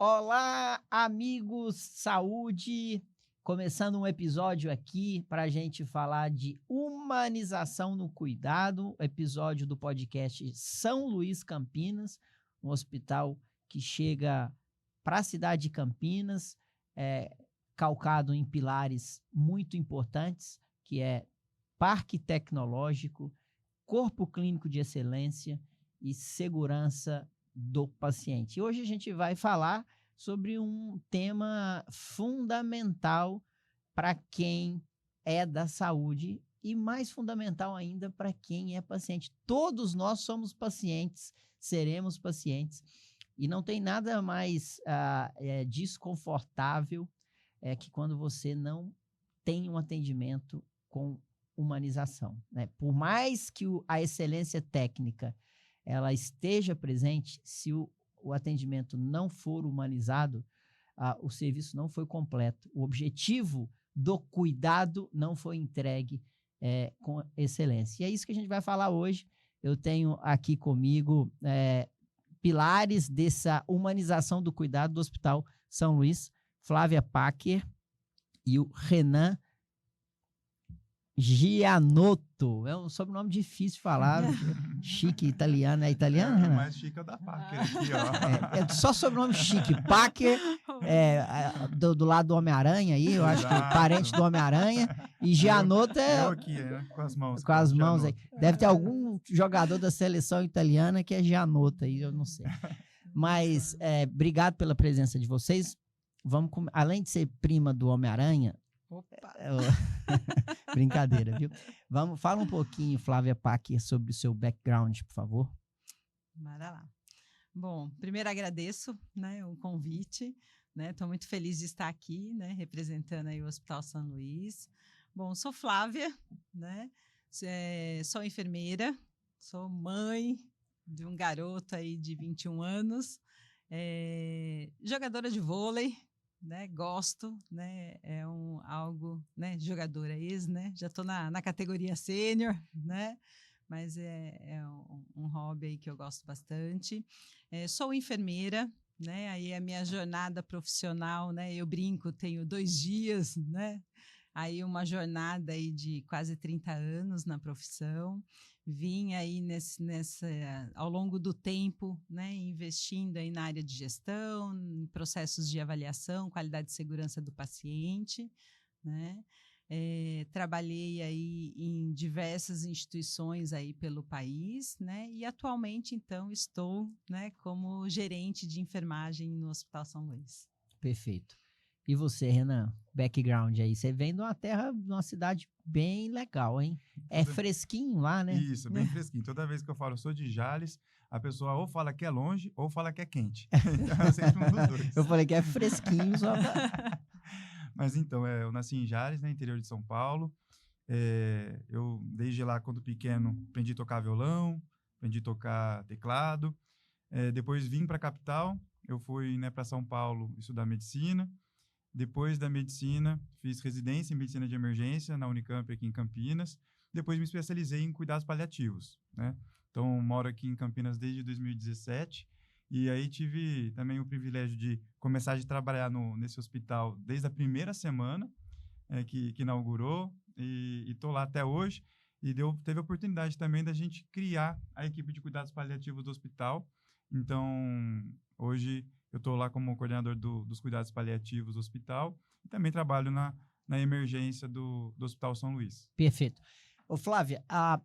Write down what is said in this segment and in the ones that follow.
Olá, amigos, saúde! Começando um episódio aqui para a gente falar de humanização no cuidado, episódio do podcast São Luís Campinas, um hospital que chega para a cidade de Campinas, calcado em pilares muito importantes, que é parque tecnológico, corpo clínico de excelência e segurança do paciente. E hoje a gente vai falar sobre um tema fundamental para quem é da saúde e mais fundamental ainda para quem é paciente. Todos nós somos pacientes, seremos pacientes, e não tem nada mais desconfortável que quando você não tem um atendimento com humanização, né? Por mais que a excelência técnica ela esteja presente, se o atendimento não for humanizado, o serviço não foi completo. O objetivo do cuidado não foi entregue com excelência. E é isso que a gente vai falar hoje. Eu tenho aqui comigo pilares dessa humanização do cuidado do Hospital São Luís, Flávia Packer e o Renan Gianotto. É um sobrenome difícil de falar, chique, italiano. É italiano, Renan? Mais chique é o da Packer aqui, ó. É só sobrenome chique. Packer, do lado do Homem-Aranha aí, eu acho que parente do Homem-Aranha. E Gianotto eu aqui, né? Com as mãos. Com as mãos aí. Deve ter algum jogador da seleção italiana que é Gianotto aí, eu não sei. Mas, obrigado pela presença de vocês. Além de ser prima do Homem-Aranha, Opa! Brincadeira, viu? Fala um pouquinho, Flávia Packer, sobre o seu background, por favor. Bora lá. Bom, primeiro agradeço, né, o convite, né? Estou muito feliz de estar aqui, né, representando aí o Hospital São Luís. Bom, sou Flávia, né? Sou enfermeira, sou mãe de um garoto aí de 21 anos, jogadora de vôlei, né, gosto, né, algo, né, jogadora né, já estou na categoria sênior, né, mas é um hobby aí que eu gosto bastante. Sou enfermeira, né, aí a minha jornada profissional, né, eu brinco, tenho 2 dias, né, aí uma jornada aí de quase 30 anos na profissão, vim aí ao longo do tempo, né, investindo aí na área de gestão, em processos de avaliação, qualidade e segurança do paciente, né, trabalhei aí em diversas instituições aí pelo país, né, e atualmente, então, estou, né, como gerente de enfermagem no Hospital São Luís. Perfeito. E você, Renan, background aí, você vem de uma cidade bem legal, hein? É fresquinho lá, né? Isso, bem fresquinho. Toda vez que eu falo, eu sou de Jales, a pessoa ou fala que é longe ou fala que é quente. Então, é sempre um dos dois. Eu falei que é fresquinho só. Mas então, eu nasci em Jales, né, interior de São Paulo. Eu, desde lá, quando pequeno, aprendi a tocar violão, aprendi a tocar teclado. Depois vim para a capital, eu fui, né, para São Paulo estudar medicina. Depois da medicina, fiz residência em medicina de emergência na Unicamp aqui em Campinas. Depois me especializei em cuidados paliativos, né? Então, moro aqui em Campinas desde 2017. E aí tive também o privilégio de começar a trabalhar nesse hospital desde a primeira semana que inaugurou. E estou lá até hoje. E teve a oportunidade também da gente criar a equipe de cuidados paliativos do hospital. Então, hoje eu estou lá como coordenador dos cuidados paliativos do hospital e também trabalho na emergência do Hospital São Luís. Perfeito. Ô, Flávia, a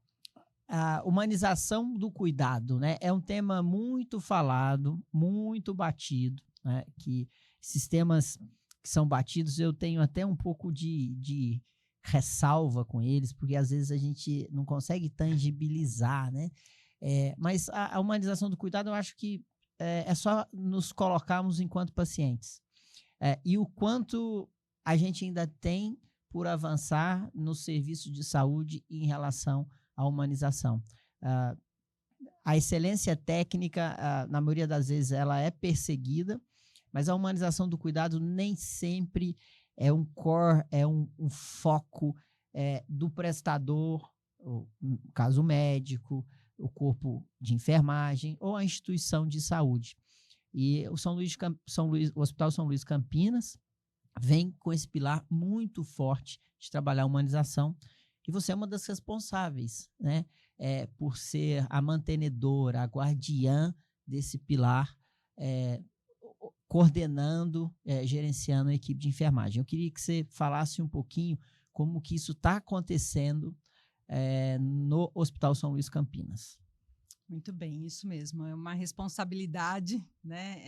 humanização do cuidado, né, é um tema muito falado, muito batido, né, que sistemas que são batidos eu tenho até um pouco de ressalva com eles, porque às vezes a gente não consegue tangibilizar, né? Mas a humanização do cuidado eu acho que é só nos colocarmos enquanto pacientes. E o quanto a gente ainda tem por avançar no serviço de saúde em relação à humanização. A excelência técnica, na maioria das vezes, ela é perseguida, mas a humanização do cuidado nem sempre é um core, é um foco do prestador, no caso médico, o corpo de enfermagem ou a instituição de saúde. E o o Hospital São Luís Campinas vem com esse pilar muito forte de trabalhar a humanização. E você é uma das responsáveis, né? Por ser a mantenedora, a guardiã desse pilar, coordenando, gerenciando a equipe de enfermagem. Eu queria que você falasse um pouquinho como que isso está acontecendo no Hospital São Luís Campinas. Muito bem, isso mesmo. É uma responsabilidade, né?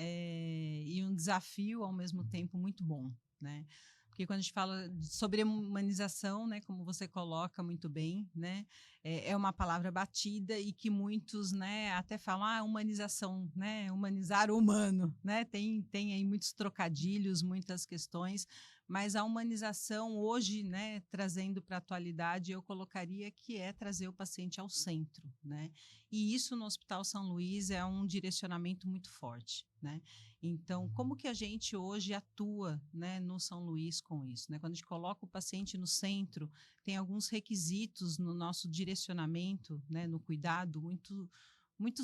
E um desafio ao mesmo tempo muito bom, né? Porque quando a gente fala sobre humanização, né, como você coloca muito bem, né, é uma palavra batida e que muitos, né, até falam, humanização, né, humanizar o humano, né, tem aí muitos trocadilhos, muitas questões, mas a humanização hoje, né, trazendo para a atualidade, eu colocaria que é trazer o paciente ao centro, né, e isso no Hospital São Luís é um direcionamento muito forte, né. Então, como que a gente hoje atua, né, no São Luís com isso, né? Quando a gente coloca o paciente no centro, tem alguns requisitos no nosso direcionamento, né, no cuidado, muito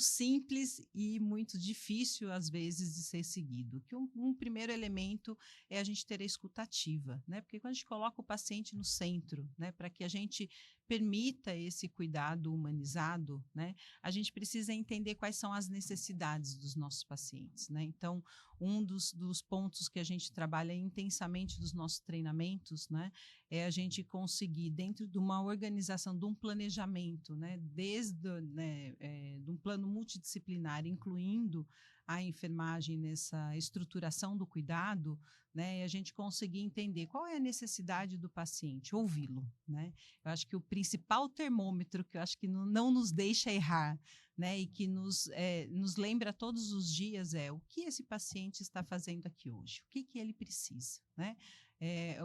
simples e muito difícil, às vezes, de ser seguido. Que um primeiro elemento é a gente ter a escuta ativa, né? Porque quando a gente coloca o paciente no centro, né, para que a gente permita esse cuidado humanizado, né, a gente precisa entender quais são as necessidades dos nossos pacientes, né? Então, um dos pontos que a gente trabalha intensamente dos nossos treinamentos, né, é a gente conseguir, dentro de uma organização, de um planejamento, né, de um plano multidisciplinar, incluindo a enfermagem nessa estruturação do cuidado, né, e a gente conseguir entender qual é a necessidade do paciente, ouvi-lo, né? Eu acho que o principal termômetro que eu acho que não nos deixa errar, né, e que nos lembra todos os dias é o que esse paciente está fazendo aqui hoje, o que ele precisa, né?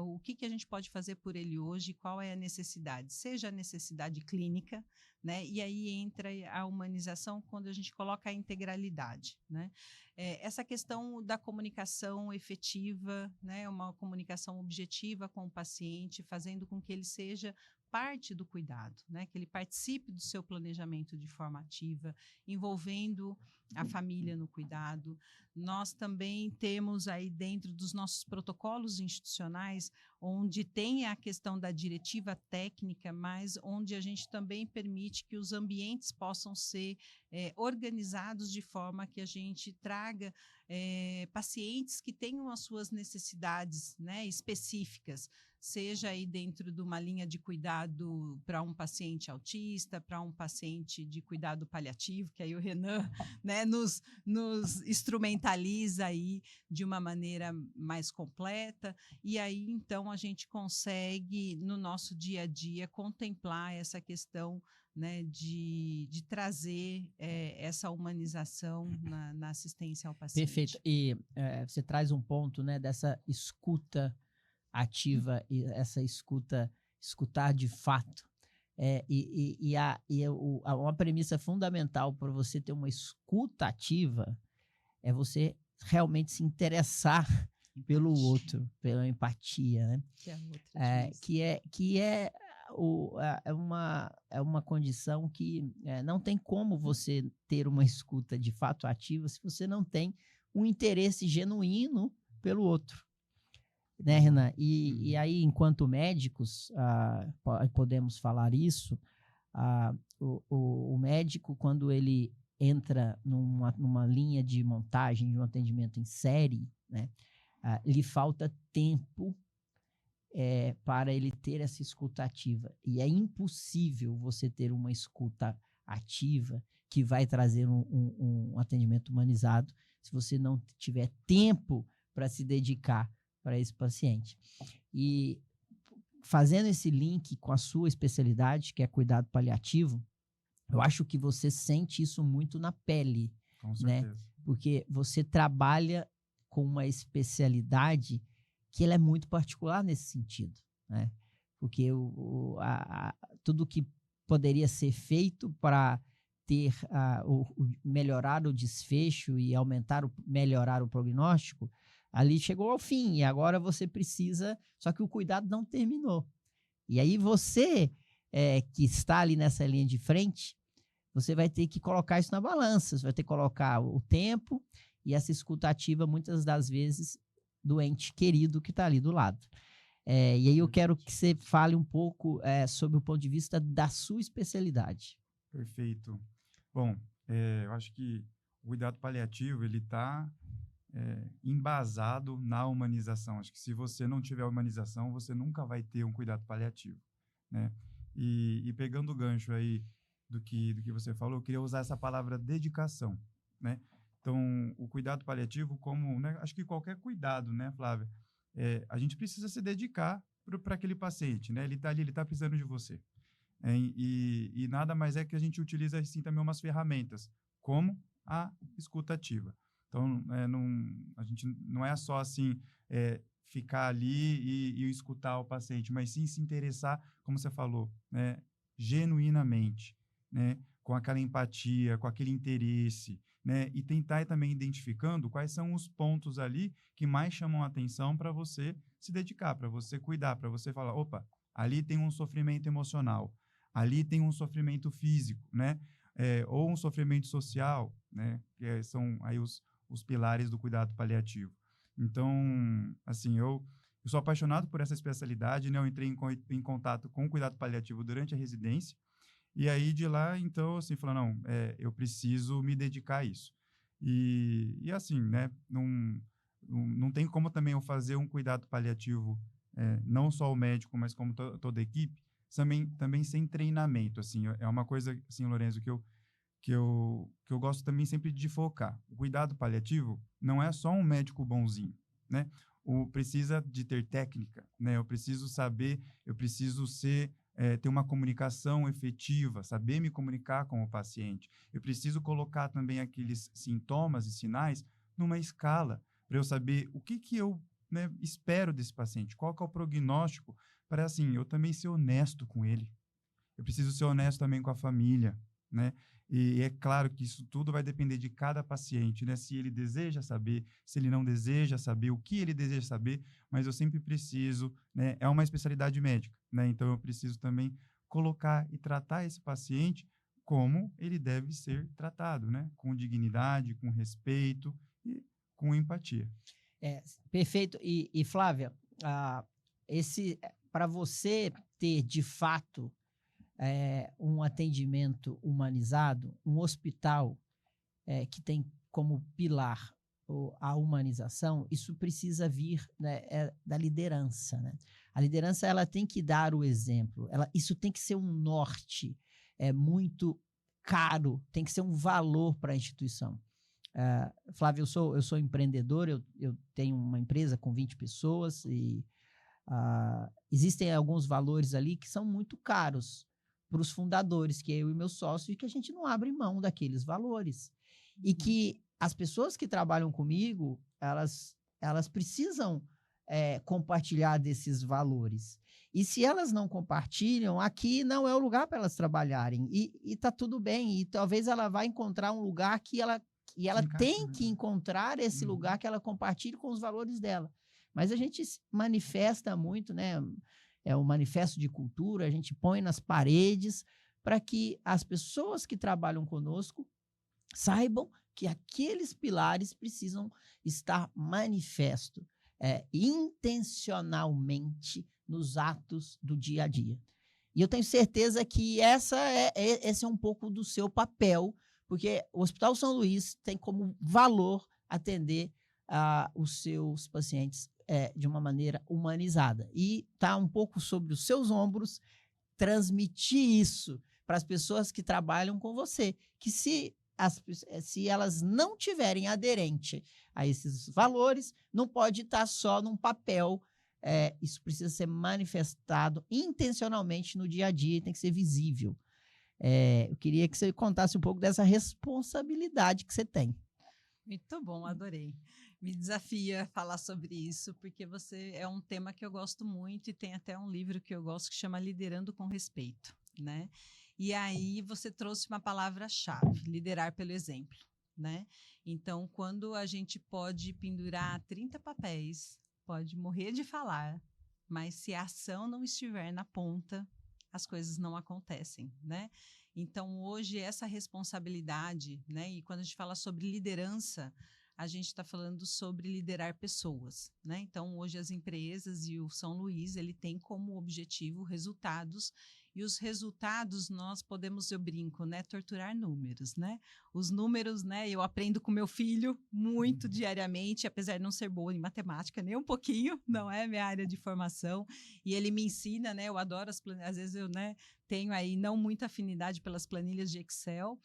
O que a gente pode fazer por ele hoje, qual é a necessidade, seja a necessidade clínica, né? E aí entra a humanização quando a gente coloca a integralidade, né? Essa questão da comunicação efetiva, né? Uma comunicação objetiva com o paciente, fazendo com que ele seja parte do cuidado, né? Que ele participe do seu planejamento de forma ativa, envolvendo a família no cuidado. Nós também temos aí dentro dos nossos protocolos institucionais, onde tem a questão da diretiva técnica, mas onde a gente também permite que os ambientes possam ser organizados de forma que a gente traga pacientes que tenham as suas necessidades, né, específicas, seja aí dentro de uma linha de cuidado para um paciente autista, para um paciente de cuidado paliativo, que aí o Renan, né, nos instrumentaliza aí de uma maneira mais completa, e aí então a gente consegue no nosso dia a dia contemplar essa questão, né, de trazer essa humanização na assistência ao paciente. Perfeito. E você traz um ponto, né, dessa escuta ativa e essa escutar de fato. Uma premissa fundamental para você ter uma escuta ativa é você realmente se interessar pelo outro, pela empatia, né? Que é uma condição que não tem como você ter uma escuta de fato ativa se você não tem um interesse genuíno pelo outro, né, Renan? E aí, enquanto médicos, podemos falar isso, o médico, quando ele entra numa linha de montagem de um atendimento em série, né, lhe falta tempo para ele ter essa escuta ativa. E é impossível você ter uma escuta ativa que vai trazer um atendimento humanizado se você não tiver tempo para se dedicar para esse paciente. E fazendo esse link com a sua especialidade, que é cuidado paliativo, eu acho que você sente isso muito na pele, Com certeza. né? Porque você trabalha com uma especialidade que ela é muito particular nesse sentido, né? Porque tudo que poderia ser feito para ter melhorar o desfecho e melhorar o prognóstico, ali chegou ao fim, e agora você precisa, só que o cuidado não terminou. E aí você, que está ali nessa linha de frente, você vai ter que colocar isso na balança, você vai ter que colocar o tempo e essa escuta ativa, muitas das vezes, do ente querido que está ali do lado. E aí eu quero que você fale um pouco sobre o ponto de vista da sua especialidade. Perfeito. Bom, eu acho que o cuidado paliativo, ele está embasado na humanização. Acho que se você não tiver humanização, você nunca vai ter um cuidado paliativo, né? E pegando o gancho aí do que você falou, eu queria usar essa palavra dedicação, né? Então, o cuidado paliativo, como, né, acho que qualquer cuidado, né, Flávia? A gente precisa se dedicar para aquele paciente, né? Ele está ali, ele está precisando de você. E nada mais é que a gente utiliza, assim, também umas ferramentas, como a escuta ativa. Então, a gente não é só, assim, ficar ali e escutar o paciente, mas sim se interessar, como você falou, né, genuinamente, né, com aquela empatia, com aquele interesse, né, e tentar ir também identificando quais são os pontos ali que mais chamam a atenção para você se dedicar, para você cuidar, para você falar, opa, ali tem um sofrimento emocional, ali tem um sofrimento físico, né, ou um sofrimento social, né, que são aí os pilares do cuidado paliativo. Então, assim, eu sou apaixonado por essa especialidade, né? Eu entrei em contato com o cuidado paliativo durante a residência, e aí de lá, então, assim, falando, não, eu preciso me dedicar a isso. E assim, né? Não tem como também eu fazer um cuidado paliativo, não só o médico, mas como toda a equipe, também sem treinamento, assim. É uma coisa, assim, Lorenzo, que eu gosto também sempre de focar. O cuidado paliativo não é só um médico bonzinho, né? Precisa de ter técnica, né? Eu preciso saber, eu preciso ter uma comunicação efetiva, saber me comunicar com o paciente. Eu preciso colocar também aqueles sintomas e sinais numa escala, para eu saber o que eu, né, espero desse paciente, qual que é o prognóstico, para, assim, eu também ser honesto com ele. Eu preciso ser honesto também com a família, né? E é claro que isso tudo vai depender de cada paciente, né? Se ele deseja saber, se ele não deseja saber, o que ele deseja saber, mas eu sempre preciso, né? É uma especialidade médica, né? Então eu preciso também colocar e tratar esse paciente como ele deve ser tratado, né? Com dignidade, com respeito e com empatia. Perfeito. E Flávia, para você ter de fato um atendimento humanizado, um hospital que tem como pilar a humanização, isso precisa vir, né, da liderança, né? A liderança, ela tem que dar o exemplo, isso tem que ser um norte muito caro, tem que ser um valor para a instituição. Flávio, eu sou empreendedor, eu tenho uma empresa com 20 pessoas e existem alguns valores ali que são muito caros para os fundadores, que é eu e meu sócio, e que a gente não abre mão daqueles valores. E que as pessoas que trabalham comigo, elas precisam compartilhar desses valores. E se elas não compartilham, aqui não é o lugar para elas trabalharem. E tá tudo bem. E talvez ela vá encontrar um lugar que ela tem que encontrar esse lugar que ela compartilhe com os valores dela. Mas a gente manifesta muito, né? É um manifesto de cultura, a gente põe nas paredes para que as pessoas que trabalham conosco saibam que aqueles pilares precisam estar manifesto intencionalmente nos atos do dia a dia. E eu tenho certeza que esse é um pouco do seu papel, porque o Hospital São Luís tem como valor atender os seus pacientes de uma maneira humanizada. E está um pouco sobre os seus ombros transmitir isso para as pessoas que trabalham com você, que se elas não tiverem aderente a esses valores, não pode estar só num papel. Isso precisa ser manifestado intencionalmente no dia a dia e tem que ser visível. Eu queria que você contasse um pouco dessa responsabilidade que você tem. Muito bom, adorei. Me desafia falar sobre isso, porque você é um tema que eu gosto muito e tem até um livro que eu gosto que chama Liderando com Respeito, né? E aí você trouxe uma palavra-chave, liderar pelo exemplo, né? Então, quando a gente pode pendurar 30 papéis, pode morrer de falar, mas se a ação não estiver na ponta, as coisas não acontecem, né? Então, hoje, essa responsabilidade, né? E quando a gente fala sobre liderança, a gente está falando sobre liderar pessoas, né? Então, hoje as empresas e o São Luís, ele tem como objetivo resultados, e os resultados nós podemos, eu brinco, né, torturar números, né? Os números, né, eu aprendo com meu filho muito diariamente, apesar de não ser boa em matemática, nem um pouquinho, não é minha área de formação, e ele me ensina, né, eu adoro as planilhas, às vezes eu, né, tenho aí não muita afinidade pelas planilhas de Excel,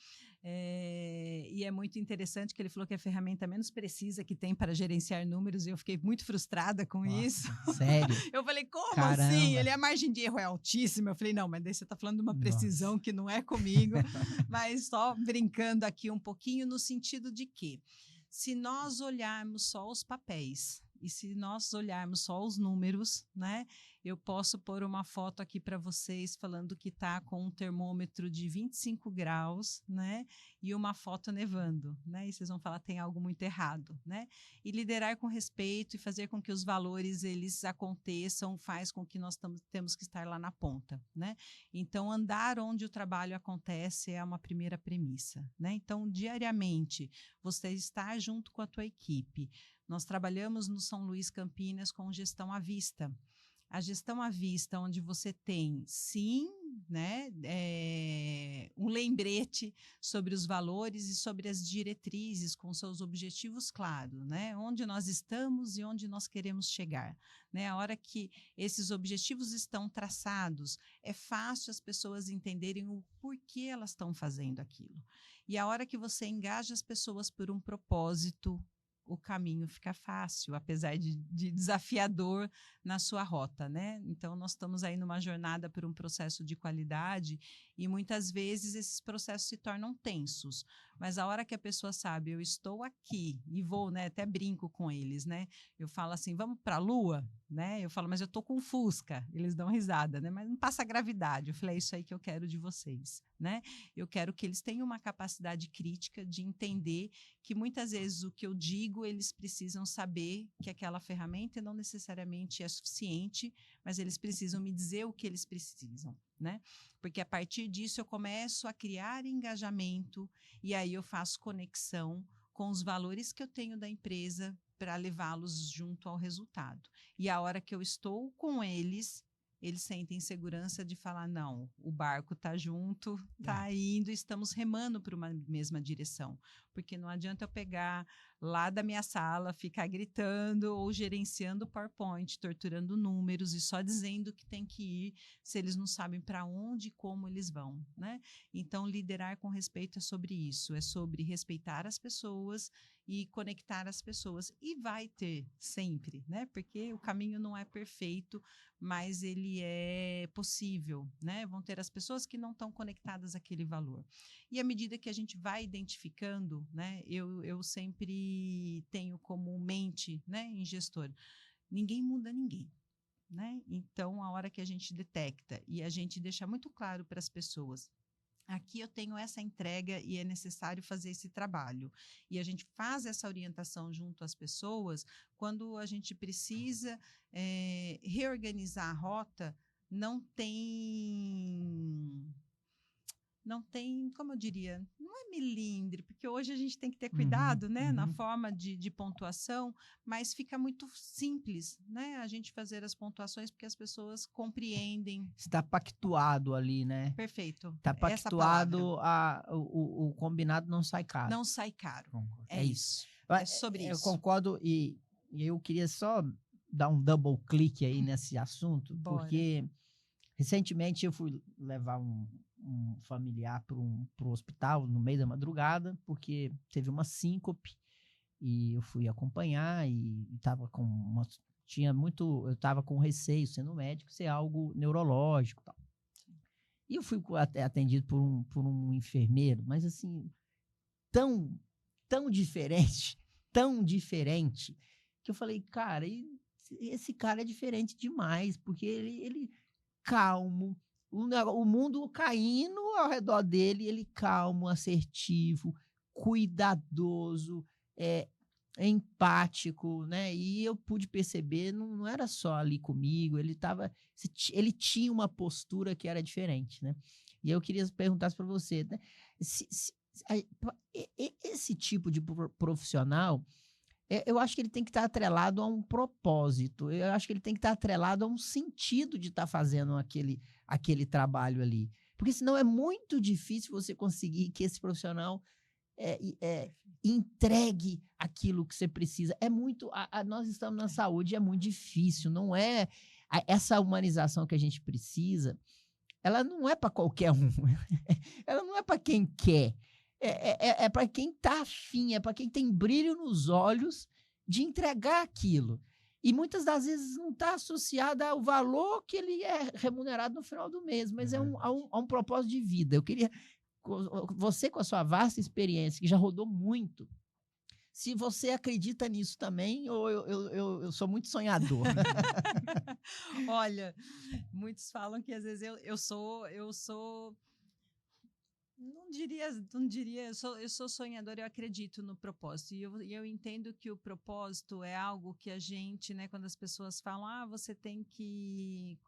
e é muito interessante que ele falou que é a ferramenta menos precisa que tem para gerenciar números, e eu fiquei muito frustrada com isso. Sério? Eu falei, como Caramba. assim? A margem de erro é altíssima. Eu falei, não, mas daí você está falando de uma precisão Nossa. que não é comigo, mas só brincando aqui um pouquinho no sentido de que, se nós olharmos só os papéis e se nós olharmos só os números, né? Eu posso pôr uma foto aqui para vocês falando que está com um termômetro de 25 graus, né? E uma foto nevando, né? E vocês vão falar, tem algo muito errado, né? E liderar com respeito e fazer com que os valores, eles aconteçam, faz com que nós temos que estar lá na ponta, né? Então, andar onde o trabalho acontece é uma primeira premissa, né? Então, diariamente, você estar junto com a tua equipe. Nós trabalhamos no São Luís Campinas com gestão à vista. A gestão à vista, onde você tem, sim, né, um lembrete sobre os valores e sobre as diretrizes, com seus objetivos claros, né, onde nós estamos e onde nós queremos chegar. Né, a hora que esses objetivos estão traçados, é fácil as pessoas entenderem o porquê elas estão fazendo aquilo. E a hora que você engaja as pessoas por um propósito, o caminho fica fácil, apesar de desafiador na sua rota, né? Então, nós estamos aí numa jornada por um processo de qualidade e muitas vezes esses processos se tornam tensos, mas a hora que a pessoa sabe, eu estou aqui e vou, né? Até brinco com eles, né? Eu falo assim, vamos para a Lua, né? Eu falo, mas eu tô com Fusca. Eles dão risada, né? Mas não passa a gravidade. Eu falei, é isso aí que eu quero de vocês, né? Eu quero que eles tenham uma capacidade crítica de entender que muitas vezes o que eu digo, eles precisam saber que aquela ferramenta não necessariamente é suficiente, mas eles precisam me dizer o que eles precisam, né? Porque a partir disso eu começo a criar engajamento e aí eu faço conexão com os valores que eu tenho da empresa para levá-los junto ao resultado. E a hora que eu estou com eles, eles sentem segurança de falar, não, o barco está junto, está indo, estamos remando para uma mesma direção. Porque não adianta eu pegar lá da minha sala, ficar gritando ou gerenciando o PowerPoint, torturando números e só dizendo que tem que ir, se eles não sabem para onde e como eles vão, né? Então, liderar com respeito é sobre isso, é sobre respeitar as pessoas e conectar as pessoas. E vai ter sempre, né? Porque o caminho não é perfeito, mas ele é possível, né? Vão ter as pessoas que não estão conectadas àquele valor. E à medida que a gente vai identificando, né? Eu sempre tenho como mente, né, em gestor, ninguém muda ninguém. Né? Então, a hora que a gente detecta e a gente deixa muito claro para as pessoas, aqui eu tenho essa entrega e é necessário fazer esse trabalho. E a gente faz essa orientação junto às pessoas, quando a gente precisa reorganizar a rota, não tem, como eu diria, não é melindre, porque hoje a gente tem que ter cuidado, né, na forma de pontuação, mas fica muito simples, né, a gente fazer as pontuações porque as pessoas compreendem. Está pactuado ali, né? Perfeito. Está pactuado, o combinado não sai caro. Não sai caro. Concordo. É isso. É sobre eu isso. concordo e eu queria só dar um double clique aí nesse assunto, Bora. porque recentemente eu fui levar um familiar para o hospital no meio da madrugada, porque teve uma síncope e eu fui acompanhar e estava com eu estava com receio, sendo médico, ser algo neurológico e tal. E eu fui atendido por um enfermeiro, mas assim, tão diferente, que eu falei, cara, esse cara é diferente demais, porque ele calmo, o mundo caindo ao redor dele, ele calmo, assertivo, cuidadoso, empático, né? E eu pude perceber, não era só ali comigo, ele tinha uma postura que era diferente, né? E eu queria perguntar para você, né? Esse tipo de profissional, Eu acho que ele tem que estar atrelado a um propósito, eu acho que ele tem que estar atrelado a um sentido de estar fazendo aquele trabalho ali. Porque senão é muito difícil você conseguir que esse profissional entregue aquilo que você precisa. É muito. Nós estamos na saúde, é muito difícil, não é. Essa humanização que a gente precisa, ela não é para qualquer um, ela não é para quem quer, é para quem está afim, é para quem tem brilho nos olhos de entregar aquilo. E muitas das vezes não está associada ao valor que ele é remunerado no final do mês, mas a um propósito de vida. Eu queria, você com a sua vasta experiência, que já rodou muito, se você acredita nisso também, ou eu sou muito sonhador. Olha, muitos falam que às vezes eu sou não diria, eu sou sonhadora, eu acredito no propósito. E eu entendo que o propósito é algo que a gente, né, quando as pessoas falam, você tem que.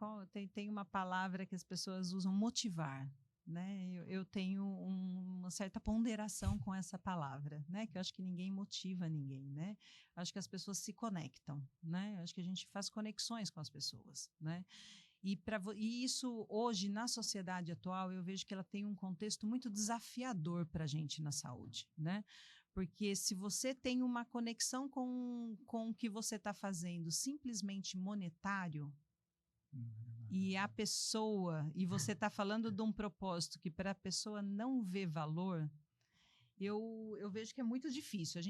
Tem uma palavra que as pessoas usam, motivar. Né? Eu tenho uma certa ponderação com essa palavra, né? Que eu acho que ninguém motiva ninguém, né? Acho que as pessoas se conectam, né? Acho que a gente faz conexões com as pessoas, né? E isso, hoje, na sociedade atual, eu vejo que ela tem um contexto muito desafiador para a gente na saúde, né? Porque se você tem uma conexão com o que você está fazendo simplesmente monetário, e você está falando de um propósito que para a pessoa não vê valor, eu vejo que é muito difícil.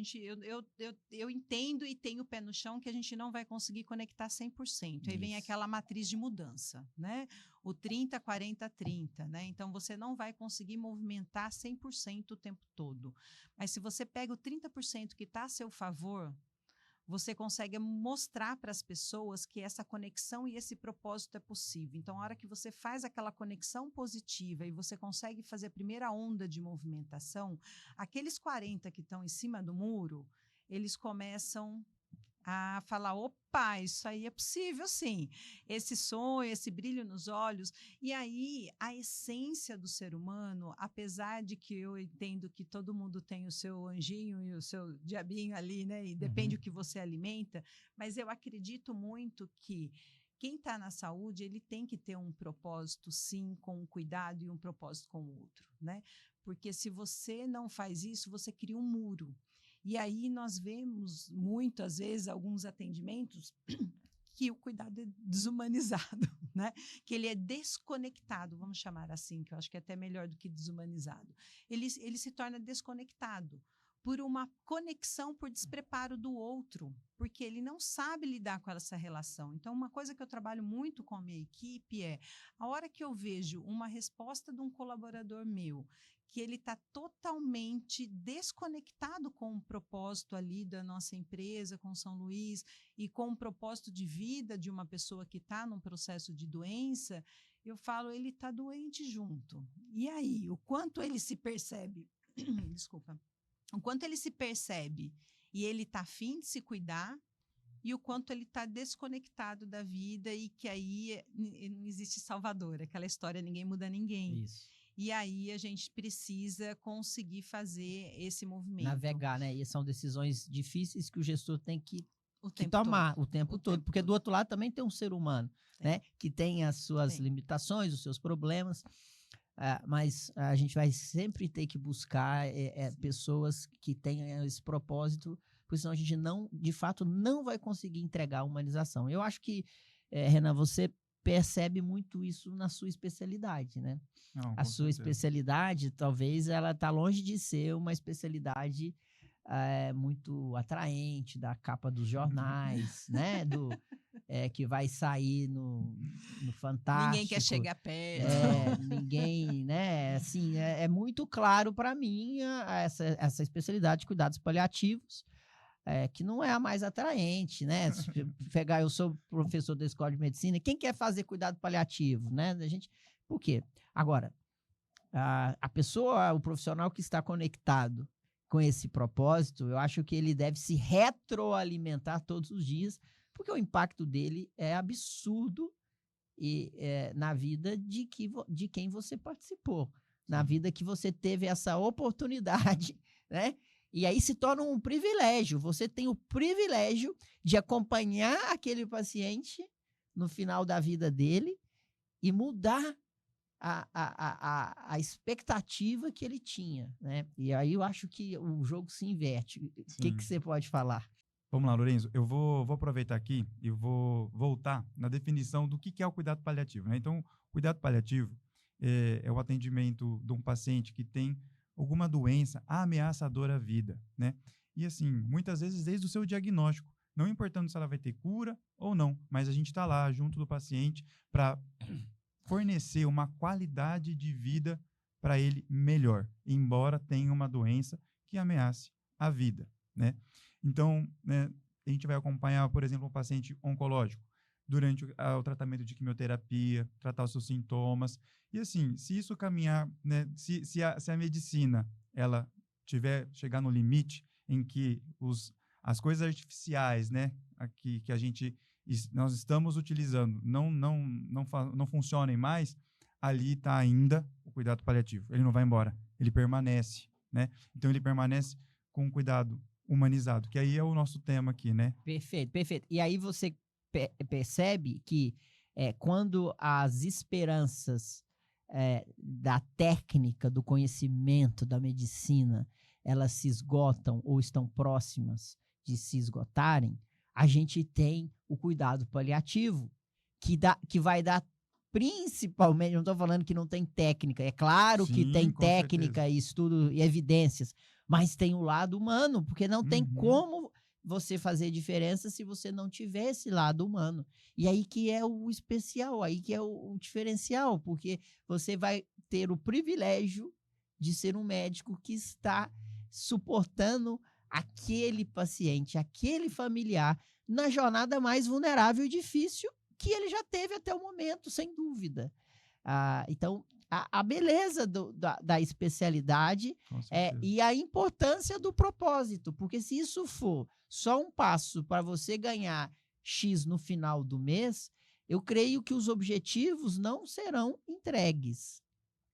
Eu entendo e tenho o pé no chão que a gente não vai conseguir conectar 100%. Aí vem aquela matriz de mudança, né? O 30, 40, 30, né? Então, você não vai conseguir movimentar 100% o tempo todo. Mas se você pega o 30% que está a seu favor, você consegue mostrar para as pessoas que essa conexão e esse propósito é possível. Então, a hora que você faz aquela conexão positiva e você consegue fazer a primeira onda de movimentação, aqueles 40 que estão em cima do muro, eles começam a falar, opa, isso aí é possível sim, esse sonho, esse brilho nos olhos. E aí a essência do ser humano, apesar de que eu entendo que todo mundo tem o seu anjinho e o seu diabinho ali, né, e depende do que você alimenta, mas eu acredito muito que quem está na saúde, ele tem que ter um propósito, sim, com o cuidado e um propósito com o outro, né? Porque se você não faz isso, você cria um muro. E aí nós vemos, muitas vezes, alguns atendimentos que o cuidado é desumanizado, né? Que ele é desconectado, vamos chamar assim, que eu acho que é até melhor do que desumanizado. Ele se torna desconectado por uma conexão, por despreparo do outro, porque ele não sabe lidar com essa relação. Então, uma coisa que eu trabalho muito com a minha equipe é, a hora que eu vejo uma resposta de um colaborador meu, que ele está totalmente desconectado com o propósito ali da nossa empresa, com São Luís, e com o propósito de vida de uma pessoa que está num processo de doença, eu falo, ele está doente junto. E aí, o quanto ele se percebe, desculpa, o quanto ele se percebe e ele está afim de se cuidar, e o quanto ele está desconectado da vida, e que aí não existe salvador, aquela história, ninguém muda ninguém. Isso. E aí a gente precisa conseguir fazer esse movimento. Navegar, né? E são decisões difíceis que o gestor tem que que tomar o tempo todo, porque do outro lado também tem um ser humano, né? Que tem as suas limitações, os seus problemas, mas a gente vai sempre ter que buscar pessoas que tenham esse propósito, porque senão a gente de fato não vai conseguir entregar a humanização. Eu acho que, Renan, você percebe muito isso na sua especialidade, né? Não, a sua especialidade, talvez ela está longe de ser uma especialidade muito atraente, da capa dos jornais, né? Que vai sair no Fantástico. Ninguém quer chegar perto. Ninguém, né? Assim, é muito claro para mim essa especialidade de cuidados paliativos, que não é a mais atraente, né? Se pegar, eu sou professor da Escola de Medicina, quem quer fazer cuidado paliativo, né? Por quê? Agora, a pessoa, o profissional que está conectado com esse propósito, eu acho que ele deve se retroalimentar todos os dias, porque o impacto dele é absurdo na vida de quem você participou, na vida que você teve essa oportunidade, né? E aí se torna um privilégio. Você tem o privilégio de acompanhar aquele paciente no final da vida dele e mudar a expectativa que ele tinha, né? E aí eu acho que o jogo se inverte. O que Sim. você pode falar? Vamos lá, Lorenzo. Eu vou aproveitar aqui e vou voltar na definição do que é o cuidado paliativo, né? Então, o cuidado paliativo é o atendimento de um paciente que tem alguma doença ameaçadora à vida, né? E assim, muitas vezes desde o seu diagnóstico, não importando se ela vai ter cura ou não, mas a gente está lá junto do paciente para fornecer uma qualidade de vida para ele melhor, embora tenha uma doença que ameace a vida, né? Então, né, a gente vai acompanhar, por exemplo, um paciente oncológico durante o tratamento de quimioterapia, tratar os seus sintomas. E assim, se isso caminhar, né, se a medicina ela chegar no limite em que as coisas artificiais, né, que nós estamos utilizando não funcionem mais, ali está ainda o cuidado paliativo. Ele não vai embora, ele permanece, né? Então ele permanece com um cuidado humanizado, que aí é o nosso tema aqui, né? Perfeito, perfeito. E aí você percebe que quando as esperanças da técnica, do conhecimento, da medicina, elas se esgotam ou estão próximas de se esgotarem, a gente tem o cuidado paliativo, que vai dar principalmente, não estou falando que não tem técnica, é claro que Sim, tem com técnica certeza. e estudo e evidências, mas tem o lado humano, porque não tem Uhum. como você fazer diferença se você não tiver esse lado humano. E aí que é o especial, aí que é o diferencial, porque você vai ter o privilégio de ser um médico que está suportando aquele paciente, aquele familiar, na jornada mais vulnerável e difícil que ele já teve até o momento, sem dúvida. Então, a beleza da especialidade Com certeza. e a importância do propósito, porque se isso for só um passo para você ganhar X no final do mês, eu creio que os objetivos não serão entregues.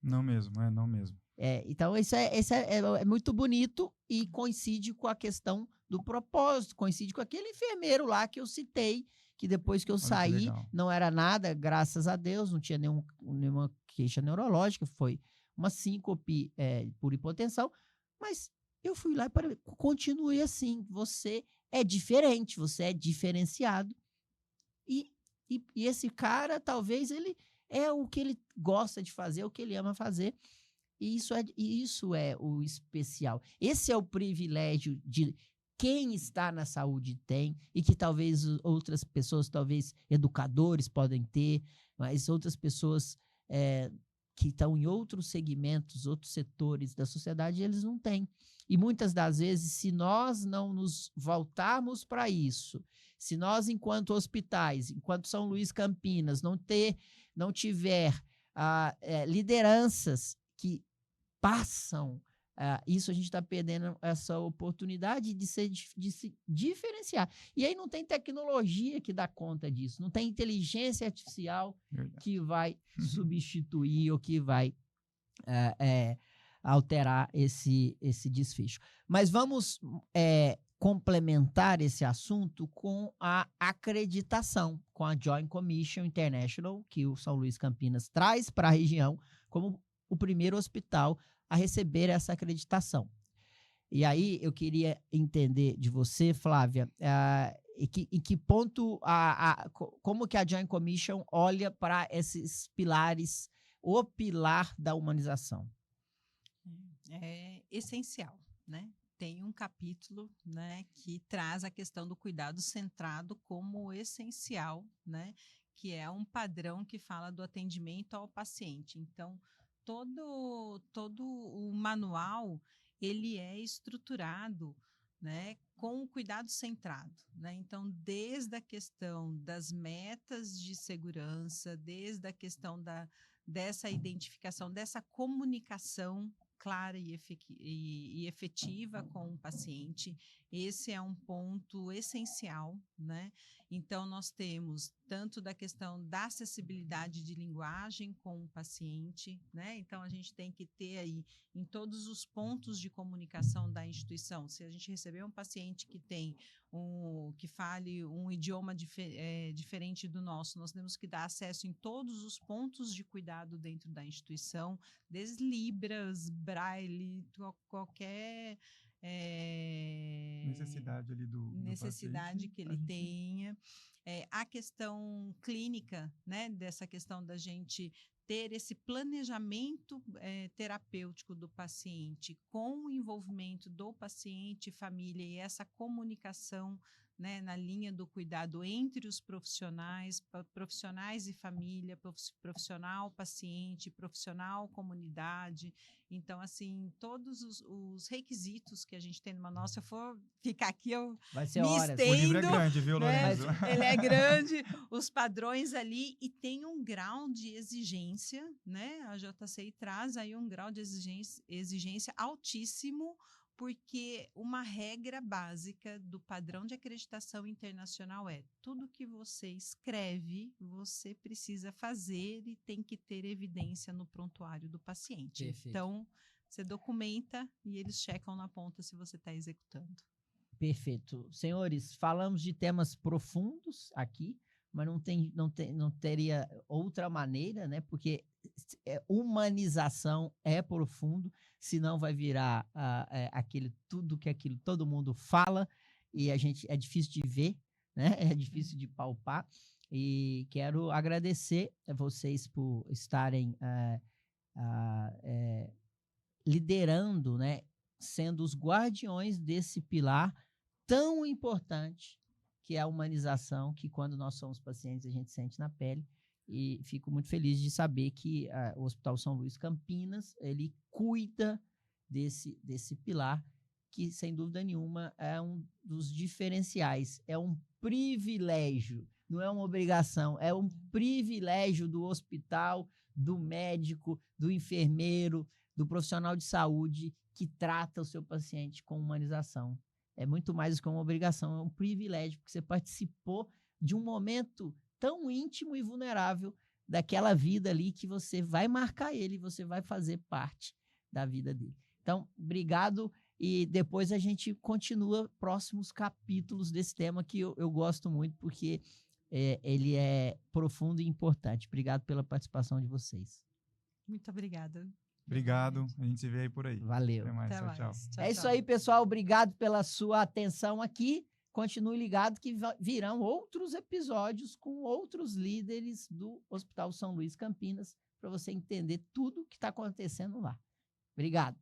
Não mesmo, não mesmo. Então, isso é muito bonito e coincide com a questão do propósito, coincide com aquele enfermeiro lá que eu citei, que depois que eu Olha que saí, legal. não era nada, graças a Deus, não tinha nenhuma queixa neurológica, foi uma síncope por hipotensão, mas eu fui lá e continuei assim, você é diferente, você é diferenciado, e, e esse cara, talvez ele é o que ele gosta de fazer, o que ele ama fazer, e isso é o especial. Esse é o privilégio de quem está na saúde tem, e que talvez outras pessoas, talvez educadores podem ter, mas outras pessoas que estão em outros segmentos, outros setores da sociedade, eles não têm. E muitas das vezes, se nós não nos voltarmos para isso, se nós, enquanto hospitais, enquanto São Luís Campinas, não tiver lideranças que passam isso, a gente está perdendo essa oportunidade de se diferenciar. E aí não tem tecnologia que dá conta disso, não tem inteligência artificial Verdade. que vai substituir ou que vai alterar esse desfecho. Mas vamos complementar esse assunto com a acreditação, com a Joint Commission International, que o São Luís Campinas traz para a região como o primeiro hospital a receber essa acreditação. E aí eu queria entender de você, Flávia, em que ponto, como que a Joint Commission olha para esses pilares, o pilar da humanização? É essencial, né? Tem um capítulo, né, que traz a questão do cuidado centrado como essencial, né, que é um padrão que fala do atendimento ao paciente. Então, todo o manual, ele é estruturado, né, com o cuidado centrado, né? Então, desde a questão das metas de segurança, desde a questão dessa identificação, dessa comunicação clara e efetiva com o paciente, esse é um ponto essencial, né? Então, nós temos tanto da questão da acessibilidade de linguagem com o paciente, né? Então, a gente tem que ter aí em todos os pontos de comunicação da instituição. Se a gente receber um paciente que tem que fale um idioma diferente do nosso, nós temos que dar acesso em todos os pontos de cuidado dentro da instituição, desde Libras, Braille, qualquer necessidade ali do necessidade paciente, que ele tenha. A questão clínica, né, dessa questão da gente ter esse planejamento terapêutico do paciente com o envolvimento do paciente, família e essa comunicação, né, na linha do cuidado entre os profissionais e família, profissional paciente, profissional comunidade. Então, assim, todos os requisitos que a gente tem numa nossa, se eu for ficar aqui, eu Vai ser me horas. estendo, o livro é grande, viu, né? Lorenzo? Ele é grande, os padrões ali, e tem um grau de exigência, né? A JCI traz aí um grau de exigência altíssimo, porque uma regra básica do padrão de acreditação internacional é tudo que você escreve, você precisa fazer e tem que ter evidência no prontuário do paciente. Perfeito. Então, você documenta e eles checam na ponta se você está executando. Perfeito. Senhores, falamos de temas profundos aqui, mas não teria outra maneira, né? Porque humanização é profundo, senão vai virar tudo que todo mundo fala e é difícil de ver, né? É difícil de palpar. E quero agradecer a vocês por estarem liderando, né? Sendo os guardiões desse pilar tão importante que é a humanização, que quando nós somos pacientes a gente sente na pele. E fico muito feliz de saber que o Hospital São Luís Campinas, ele cuida desse pilar, que sem dúvida nenhuma é um dos diferenciais, é um privilégio, não é uma obrigação, é um privilégio do hospital, do médico, do enfermeiro, do profissional de saúde que trata o seu paciente com humanização. É muito mais do que uma obrigação, é um privilégio, porque você participou de um momento tão íntimo e vulnerável daquela vida ali que você vai marcar ele, você vai fazer parte da vida dele. Então, obrigado, e depois a gente continua próximos capítulos desse tema que eu gosto muito, porque ele é profundo e importante. Obrigado pela participação de vocês. Muito obrigada. Obrigado, a gente se vê aí por aí. Valeu. Até mais, Até tchau, mais. tchau. Tchau, É isso tchau. aí, pessoal. Obrigado pela sua atenção aqui. Continue ligado que virão outros episódios com outros líderes do Hospital São Luís Campinas para você entender tudo o que está acontecendo lá. Obrigado.